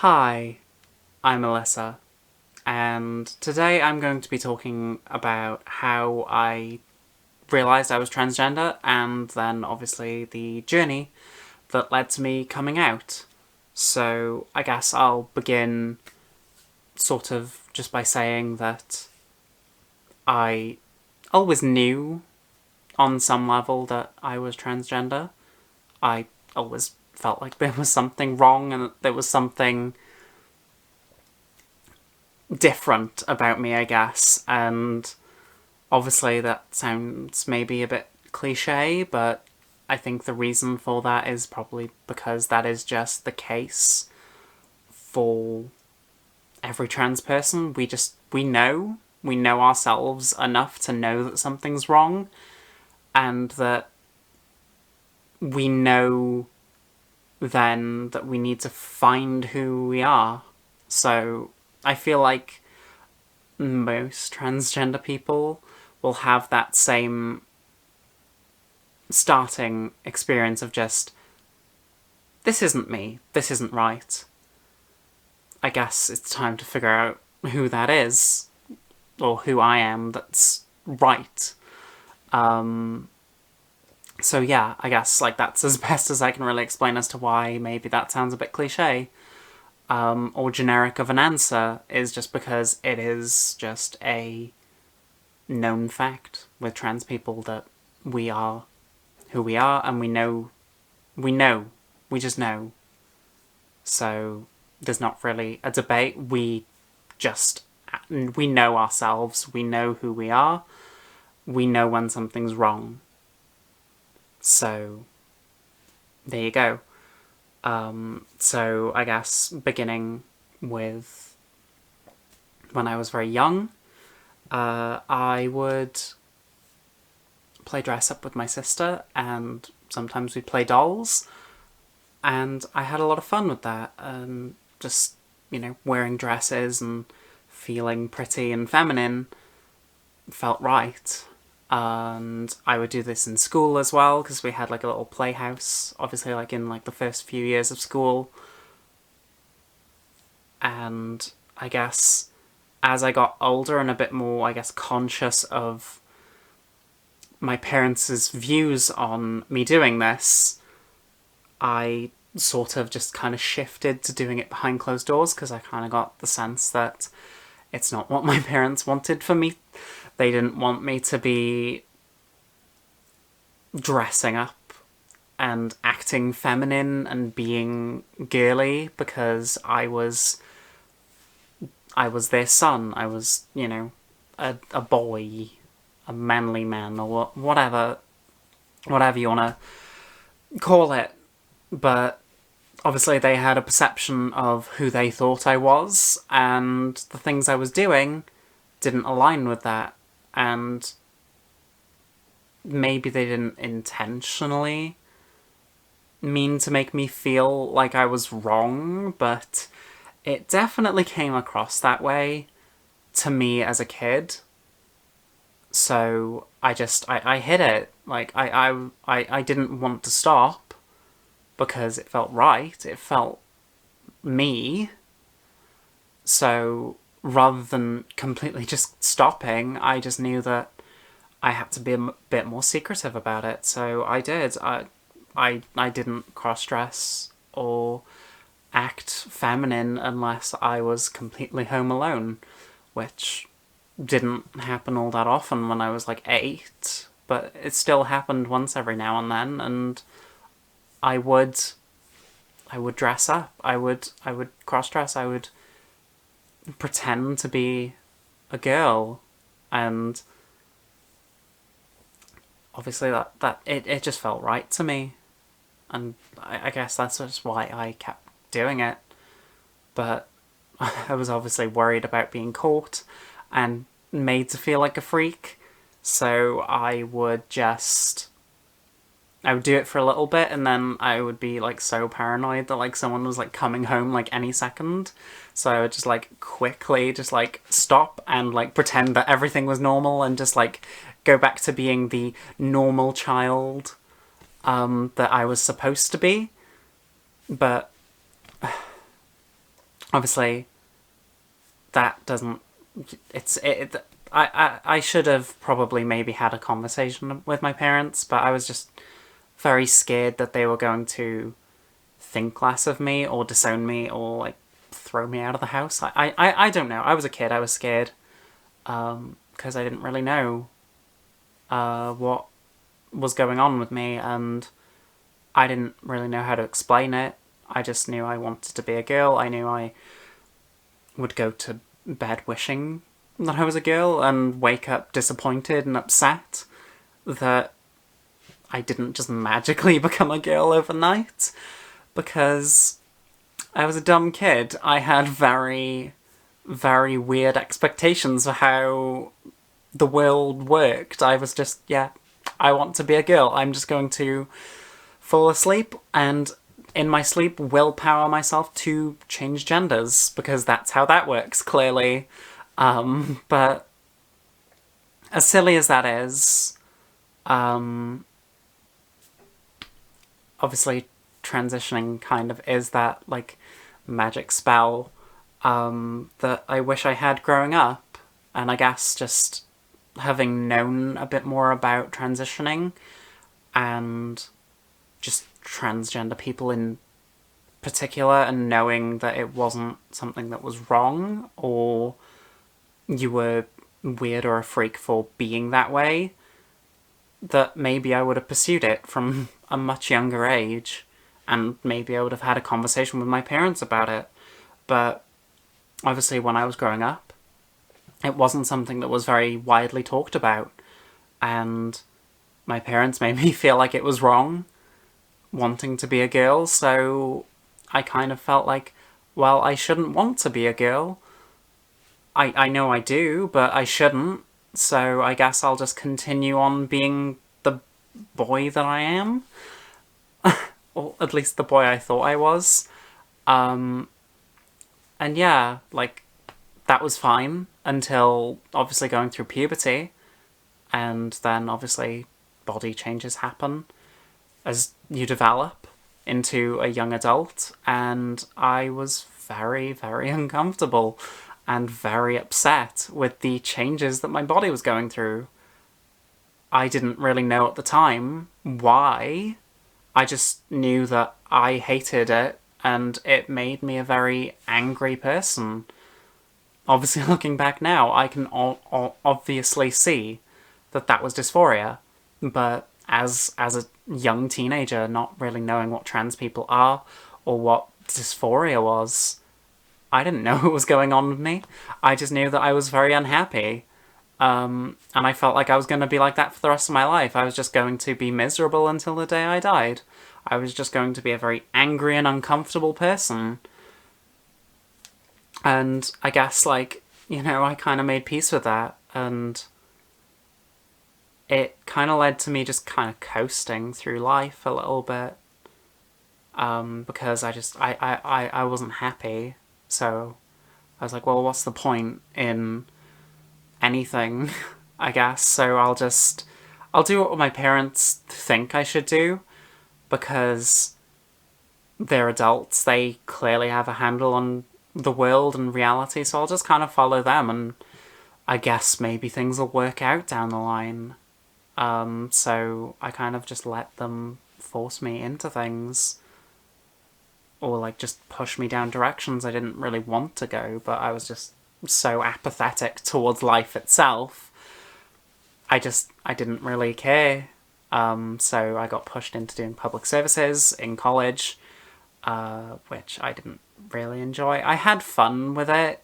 Hi, I'm Alyssa, and today I'm going to be talking about how I realised I was transgender and then obviously the journey that led to me coming out. So I guess I'll begin sort of just by saying that I always knew on some level that I was transgender. I always felt like there was something wrong and there was something different about me, I guess. And obviously that sounds maybe a bit cliche, but I think the reason for that is probably because that is just the case for every trans person. We know ourselves enough to know that something's wrong, and that we know then that we need to find who we are. So I feel like most transgender people will have that same starting experience of just, this isn't me, this isn't right. I guess it's time to figure out who that is, or who I am that's right. So yeah, I guess that's as best as I can really explain as to why maybe that sounds a bit cliche. Or generic of an answer is just because it is just a known fact with trans people that we are who we are, and we just know. So there's not really a debate. We know ourselves, we know who we are, we know when something's wrong. So there you go. So I guess beginning with when I was very young, I would play dress up with my sister, and sometimes we'd play dolls, and I had a lot of fun with that, just, wearing dresses and feeling pretty and feminine felt right. And I would do this in school as well, because we had a little playhouse, obviously in the first few years of school. And I guess as I got older and a bit more, conscious of my parents' views on me doing this, I sort of just kind of shifted to doing it behind closed doors, because I kind of got the sense that it's not what my parents wanted for me. They didn't want me to be dressing up and acting feminine and being girly, because I was their son. I was, a boy, a manly man, or whatever you want to call it. But obviously they had a perception of who they thought I was, and the things I was doing didn't align with that. And maybe they didn't intentionally mean to make me feel like I was wrong, but it definitely came across that way to me as a kid. So I hid it. I didn't want to stop, because it felt right. It felt me. So rather than completely just stopping, I just knew that I had to be a bit more secretive about it. So I did. I didn't cross-dress or act feminine unless I was completely home alone, which didn't happen all that often when I was 8, but it still happened once every now and then, and I would dress up. I would cross-dress. I would pretend to be a girl, and obviously that it just felt right to me, and I guess that's just why I kept doing it. But I was obviously worried about being caught and made to feel like a freak, so I would do it for a little bit, and then I would be so paranoid that someone was coming home any second. So I would just quickly just stop and pretend that everything was normal, and just go back to being the normal child that I was supposed to be. But obviously that doesn't, I should have probably maybe had a conversation with my parents, but I was just very scared that they were going to think less of me or disown me or like throw me out of the house. I don't know. I was a kid. I was scared because I didn't really know what was going on with me, and I didn't really know how to explain it. I just knew I wanted to be a girl. I knew I would go to bed wishing that I was a girl and wake up disappointed and upset that I didn't just magically become a girl overnight, because I was a dumb kid. I had very, very weird expectations for how the world worked. I was just, yeah, I want to be a girl. I'm just going to fall asleep and in my sleep willpower myself to change genders, because that's how that works, clearly. But as silly as that is, obviously transitioning kind of is that like magic spell that I wish I had growing up. And I guess just having known a bit more about transitioning and just transgender people in particular, and knowing that it wasn't something that was wrong or you were weird or a freak for being that way, that maybe I would have pursued it from a much younger age, and maybe I would have had a conversation with my parents about it. But obviously when I was growing up, it wasn't something that was very widely talked about, and my parents made me feel like it was wrong wanting to be a girl, so I kind of felt like, well, I shouldn't want to be a girl. I know I do, but I shouldn't, so I guess I'll just continue on being the boy that I am. Or at least the boy I thought I was. And yeah, like, that was fine until obviously going through puberty, and then obviously body changes happen as you develop into a young adult, and I was very, very uncomfortable and very upset with the changes that my body was going through. I didn't really know at the time why. I just knew that I hated it, and it made me a very angry person. Obviously, looking back now, I can obviously see that that was dysphoria, but as a young teenager, not really knowing what trans people are or what dysphoria was, I didn't know what was going on with me. I just knew that I was very unhappy. And I felt like I was going to be like that for the rest of my life. I was just going to be miserable until the day I died. I was just going to be a very angry and uncomfortable person. And I guess, like, I kind of made peace with that, and it kind of led to me just kind of coasting through life a little bit, because I wasn't happy, so I was like, well, what's the point in anything, I guess, so I'll do what my parents think I should do, because they're adults, they clearly have a handle on the world and reality, so I'll just kind of follow them, and I guess maybe things will work out down the line. So I kind of just let them force me into things, or like just push me down directions I didn't really want to go, but I was just so apathetic towards life itself. I didn't really care. So I got pushed into doing public services in college, which I didn't really enjoy. I had fun with it,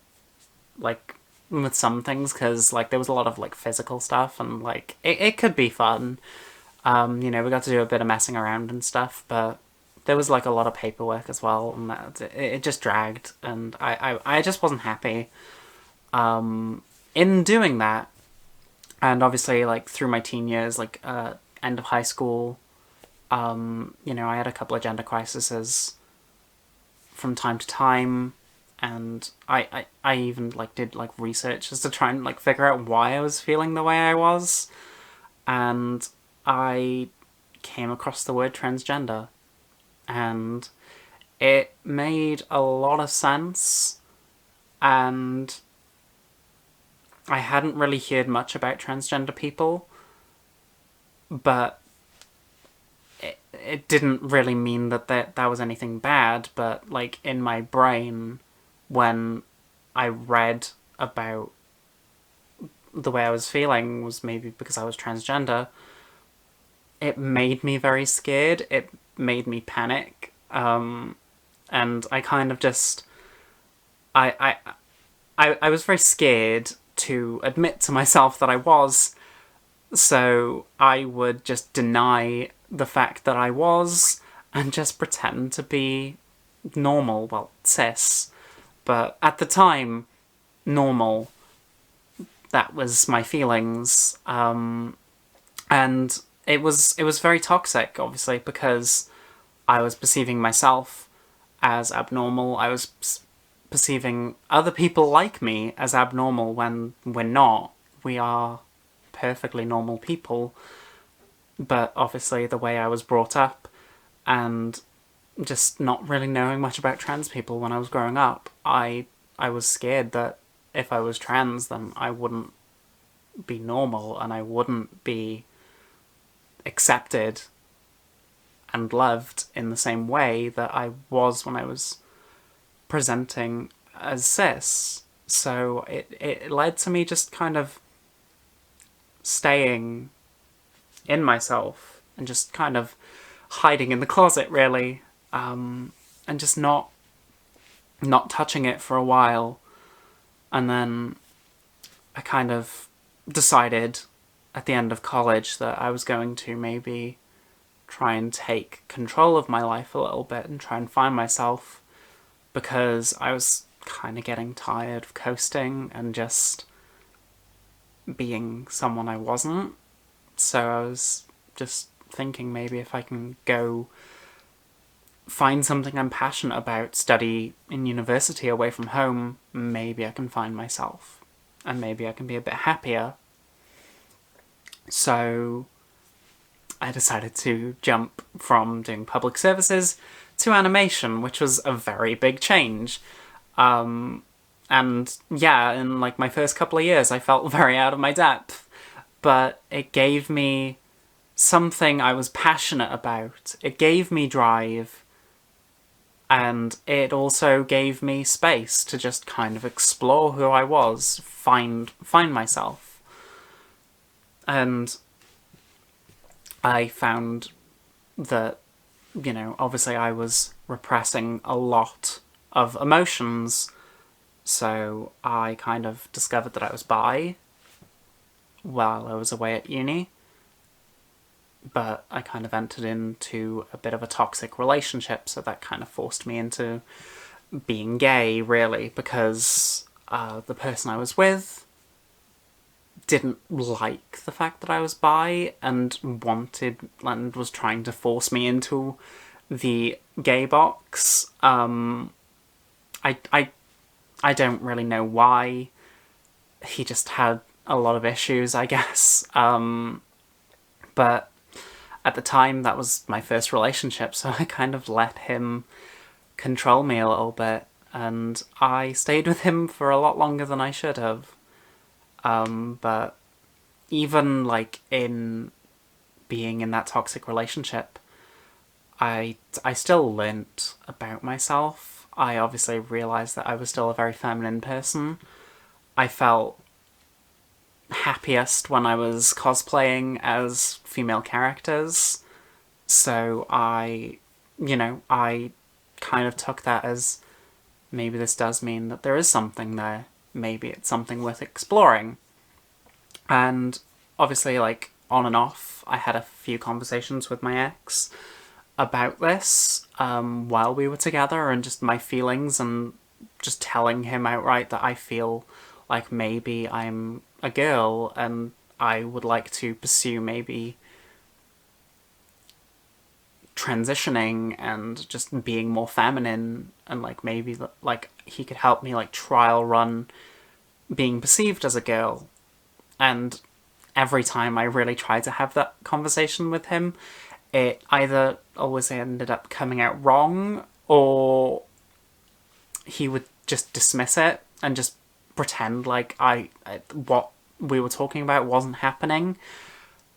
like, with some things, because, like, there was a lot of, like, physical stuff, and, like, it could be fun. We got to do a bit of messing around and stuff, but there was, like, a lot of paperwork as well, and it just dragged, and I just wasn't happy in doing that. And obviously, like, through my teen years, like, end of high school, I had a couple of gender crises from time to time, and I even, like, did, like, research just to try and, like, figure out why I was feeling the way I was, and I came across the word transgender, and it made a lot of sense and I hadn't really heard much about transgender people, but it didn't really mean that was anything bad. But like in my brain, when I read about the way I was feeling was maybe because I was transgender, it made me very scared. It made me panic. And I kind of just I was very scared to admit to myself that I was, so I would just deny the fact that I was and just pretend to be normal, well, cis. But at the time, normal, that was my feelings. And it was very toxic, obviously, because I was perceiving myself as abnormal. I was perceiving other people like me as abnormal when we're not. We are perfectly normal people. But obviously, the way I was brought up and just not really knowing much about trans people when I was growing up, I was scared that if I was trans, then I wouldn't be normal and I wouldn't be accepted and loved in the same way that I was when I was presenting as cis. So it led to me just kind of staying in myself and just kind of hiding in the closet, really, and just not touching it for a while. And then I kind of decided at the end of college that I was going to maybe try and take control of my life a little bit and try and find myself, because I was kind of getting tired of coasting and just being someone I wasn't. So I was just thinking maybe if I can go find something I'm passionate about, study in university away from home, maybe I can find myself. And maybe I can be a bit happier. So I decided to jump from doing public services to animation, which was a very big change. And yeah, in like my first couple of years, I felt very out of my depth. But it gave me something I was passionate about. It gave me drive. And it also gave me space to just kind of explore who I was, find myself. And I found that, obviously I was repressing a lot of emotions, so I kind of discovered that I was bi while I was away at uni. But I kind of entered into a bit of a toxic relationship, so that kind of forced me into being gay, really, because the person I was with didn't like the fact that I was bi and was trying to force me into the gay box. I don't really know why. He just had a lot of issues, I guess. But at the time, that was my first relationship, so I kind of let him control me a little bit, and I stayed with him for a lot longer than I should have. But even, like, in being in that toxic relationship, I still learnt about myself. I obviously realised that I was still a very feminine person. I felt happiest when I was cosplaying as female characters. So I kind of took that as maybe this does mean that there is something there. Maybe it's something worth exploring. And obviously, like, on and off, I had a few conversations with my ex about this while we were together, and just my feelings, and just telling him outright that I feel like maybe I'm a girl and I would like to pursue maybe transitioning and just being more feminine, and like maybe like he could help me like trial run being perceived as a girl. And every time I really tried to have that conversation with him, it either always ended up coming out wrong, or he would just dismiss it and just pretend like what we were talking about wasn't happening.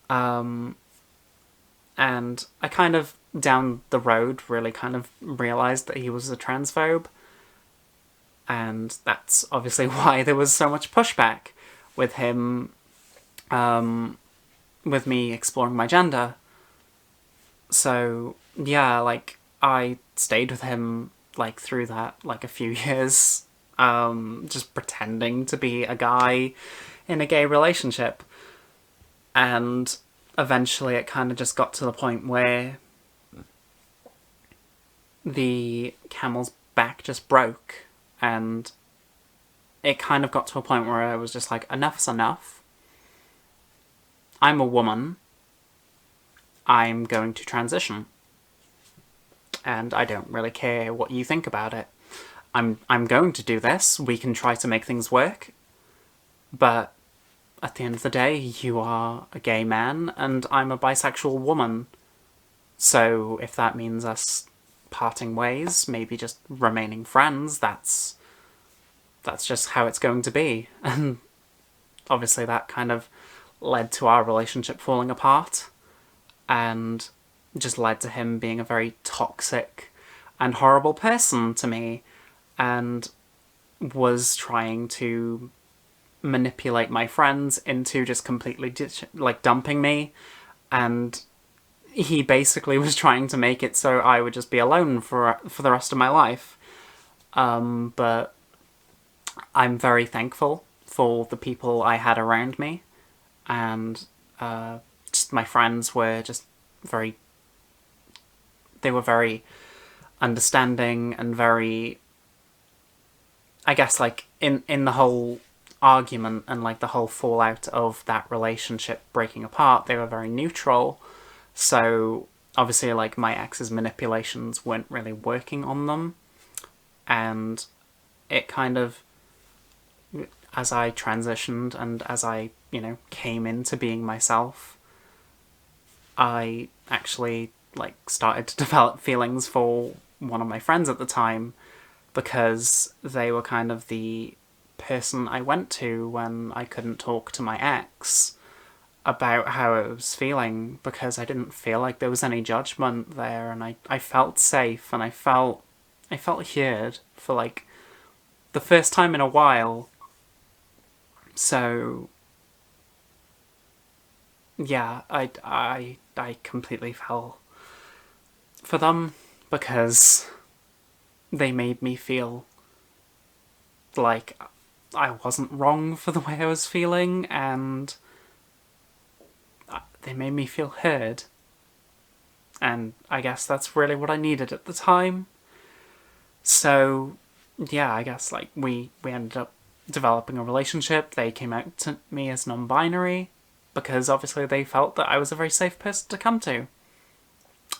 And I kind of, down the road, really kind of realised that he was a transphobe. And that's obviously why there was so much pushback with him, with me exploring my gender. So, yeah, like, I stayed with him, like, through that, like, a few years, just pretending to be a guy in a gay relationship. And eventually it kind of just got to the point where the camel's back just broke, and it kind of got to a point where I was just like, enough's enough. I'm a woman. I'm going to transition. And I don't really care what you think about it. I'm going to do this. We can try to make things work. But at the end of the day, you are a gay man and I'm a bisexual woman. So if that means us parting ways, maybe just remaining friends, that's just how it's going to be. And obviously that kind of led to our relationship falling apart, and just led to him being a very toxic and horrible person to me, and was trying to manipulate my friends into just completely dumping me. And he basically was trying to make it so I would just be alone for the rest of my life. But I'm very thankful for the people I had around me, and just my friends were just very, they were very understanding and very, I guess, like, in the whole argument and like the whole fallout of that relationship breaking apart, they were very neutral. So obviously, like, my ex's manipulations weren't really working on them, and it kind of, as I transitioned and as I, came into being myself, I actually, like, started to develop feelings for one of my friends at the time, because they were kind of the person I went to when I couldn't talk to my ex about how I was feeling, because I didn't feel like there was any judgment there, and I felt safe, and I felt heard for, like, the first time in a while. So yeah, I completely fell for them, because they made me feel like I wasn't wrong for the way I was feeling, and they made me feel heard. And I guess that's really what I needed at the time. So yeah, I guess, like, we ended up developing a relationship. They came out to me as non-binary, because obviously they felt that I was a very safe person to come to.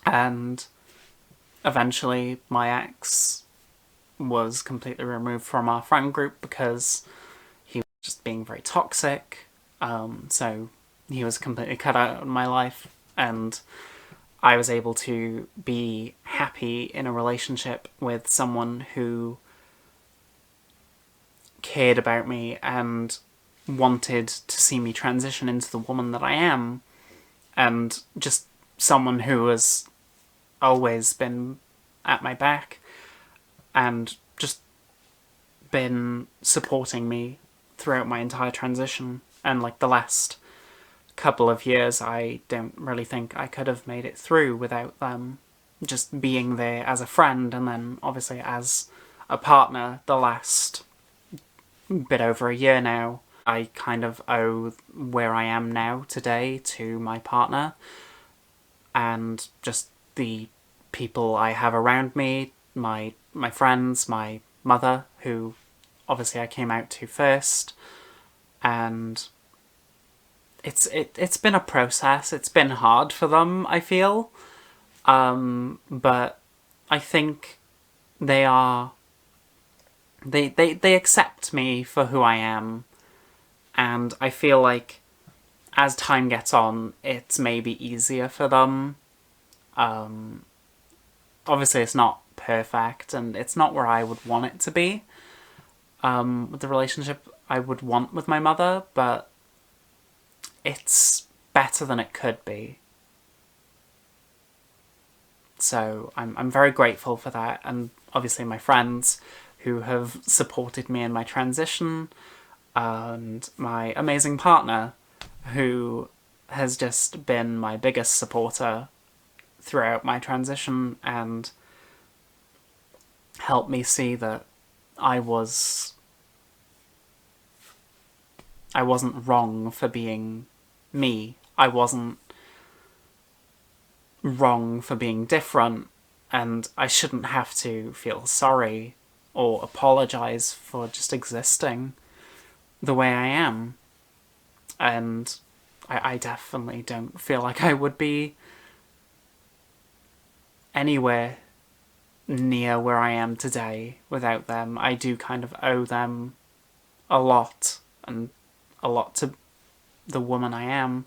And eventually my ex was completely removed from our friend group because he was just being very toxic. So he was completely cut out of my life, and I was able to be happy in a relationship with someone who cared about me and wanted to see me transition into the woman that I am, and just someone who has always been at my back and just been supporting me throughout my entire transition. And, like, the last couple of years, I don't really think I could have made it through without them just being there as a friend, and then obviously as a partner. The last bit over a year now, I kind of owe where I am now today to my partner, and just the people I have around me, my friends, my mother, who obviously I came out to first. And it's been a process. It's been hard for them, I feel. But I think they are, they accept me for who I am, and I feel like as time gets on, it's maybe easier for them. Obviously it's not perfect, and it's not where I would want it to be. with the relationship I would want with my mother, but it's better than it could be. So I'm very grateful for that, and obviously my friends who have supported me in my transition, and my amazing partner who has just been my biggest supporter throughout my transition and helped me see that I wasn't wrong for being me. I wasn't wrong for being different, and I shouldn't have to feel sorry or apologise for just existing the way I am. And I definitely don't feel like I would be anywhere near where I am today without them. I do kind of owe them a lot, and a lot to the woman I am.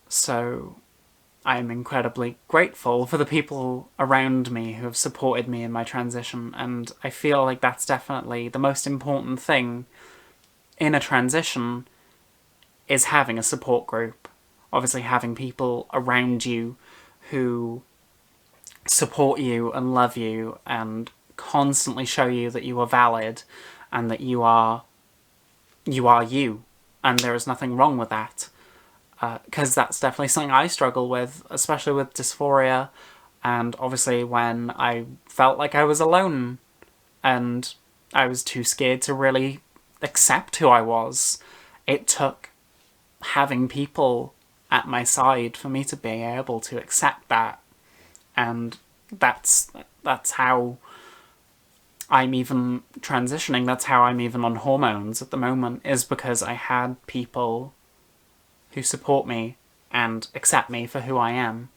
So I'm incredibly grateful for the people around me who have supported me in my transition, and I feel like that's definitely the most important thing in a transition, is having a support group. Obviously having people around you who support you and love you and constantly show you that you are valid and that you are you, and there is nothing wrong with that. Because that's definitely something I struggle with, especially with dysphoria, and obviously when I felt like I was alone and I was too scared to really accept who I was. It took having people at my side for me to be able to accept that, and that's how I'm even transitioning. That's how I'm even on hormones at the moment, is because I had people who support me and accept me for who I am.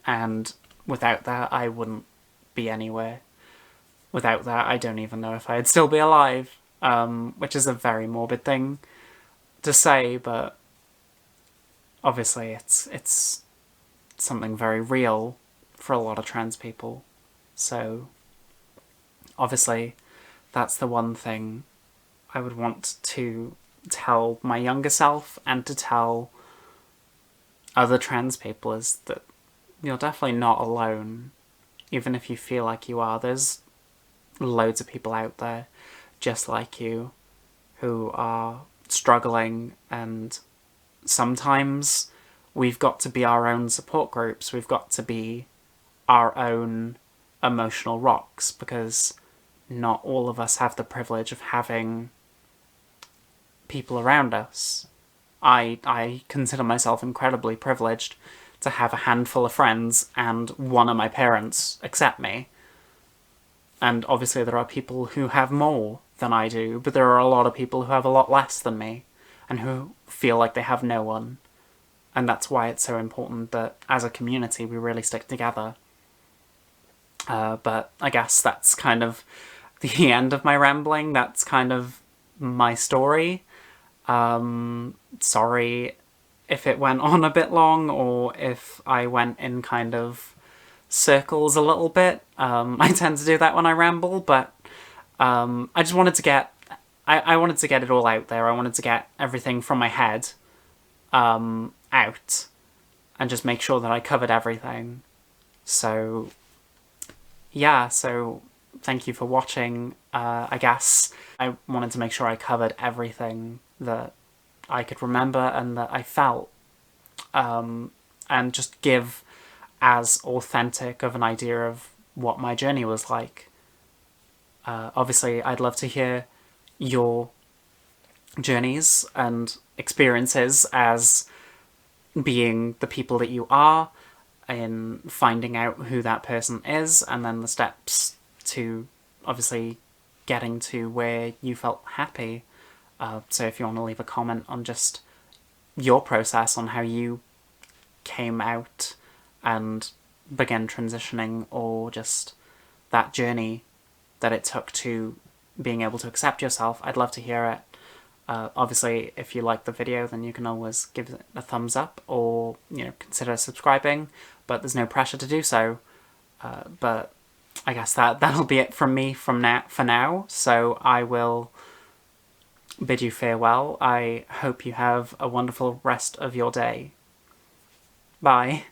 And without that, I wouldn't be anywhere. Without that, I don't even know if I'd still be alive, which is a very morbid thing to say, but obviously it's something very real for a lot of trans people. So obviously that's the one thing I would want to tell my younger self and to tell other trans people, is that you're definitely not alone. Even if you feel like you are, there's loads of people out there just like you who are struggling, and sometimes we've got to be our own support groups. We've got to be our own emotional rocks, because not all of us have the privilege of having people around us. I consider myself incredibly privileged to have a handful of friends and one of my parents accept me. And obviously there are people who have more than I do, but there are a lot of people who have a lot less than me and who feel like they have no one. And that's why it's so important that as a community we really stick together. But I guess that's kind of the end of my rambling. That's kind of my story. Sorry if it went on a bit long, or if I went in kind of circles a little bit. I tend to do that when I ramble, but I just wanted to get... I wanted to get it all out there. I wanted to get everything from my head out and just make sure that I covered everything. So yeah, so thank you for watching. I guess I wanted to make sure I covered everything that I could remember and that I felt, and just give as authentic of an idea of what my journey was like. Obviously, I'd love to hear your journeys and experiences as being the people that you are, in finding out who that person is, and then the steps to obviously getting to where you felt happy. So if you want to leave a comment on just your process on how you came out and began transitioning, or just that journey that it took to being able to accept yourself, I'd love to hear it. Obviously, if you like the video, then you can always give it a thumbs up, or consider subscribing, but there's no pressure to do so. But I guess that'll be it from me for now. So I will bid you farewell. I hope you have a wonderful rest of your day. Bye.